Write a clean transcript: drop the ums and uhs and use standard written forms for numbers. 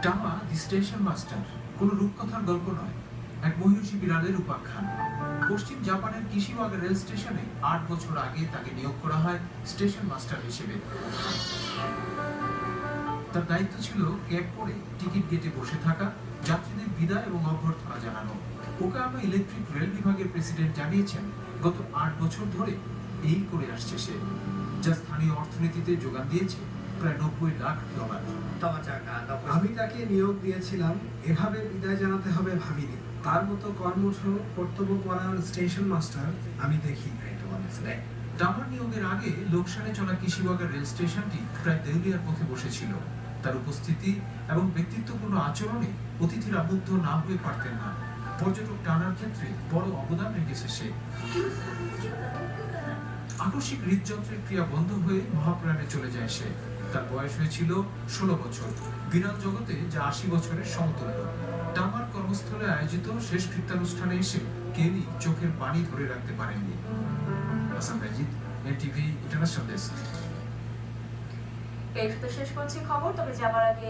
টামা the station master কোনো রূপকথার গল্প নয়, এক মহিষী বিড়ালের উপাখ্যান। পশ্চিম জাপানের কিশিওয়াগা রেল স্টেশনে ৮ বছর আগে তাকে নিয়োগ করা হয় স্টেশন মাস্টার হিসেবে। তার দায়িত্ব ছিল ক্যাব পরে টিকিট গেটে বসে থাকা, যাত্রীদের বিদায় এবং অভ্যর্থনা জানানো। ওকায়ামা ইলেকট্রিক রেল বিভাগের প্রেসিডেন্ট জানিয়েছেন, গত ৮ বছর ধরে এই করে আসছে সে, যা স্থানীয় অর্থনীতিতে যোগান দিয়েছে প্রায় $৯০ লাখ। আমি তাকে নিয়োগ দিয়েছিলাম, এভাবে বিদায় জানাতে হবে ভাবিনি। তার মতো কর্মঠ কর্তব্যপরায়ণ স্টেশন মাস্টার আমি দেখি। টামার নিয়োগের আগে লোকসানে চলা কিশিওয়াগা রেল স্টেশনটি প্রায় দেউলিয়ার পথে বসেছিল। তার উপস্থিতি এবং ব্যক্তিত্বপূর্ণ আচরণে অতিথিরা মুগ্ধ না হয়ে পারতেন না। পর্যটক টানার ক্ষেত্রে বড় অবদান রেখেছে সে। আকস্মিক হৃদযন্ত্রের ক্রিয়া বন্ধ হয়ে মহাপ্রাণে চলে যায় সে। তার বয়স হয়েছিল ১৬ বছর, বিড়াল জগতে যা ৮০ বছরের সমতুল্য। টামার কর্মস্থলে আয়োজিত শেষ কৃত্যানুষ্ঠানে এসে কেউই চোখের পানি ধরে রাখতে পারেননি। Hasan Rajid, NTV international desk. এই শেষ করছি খবর, তবে যাবার আগে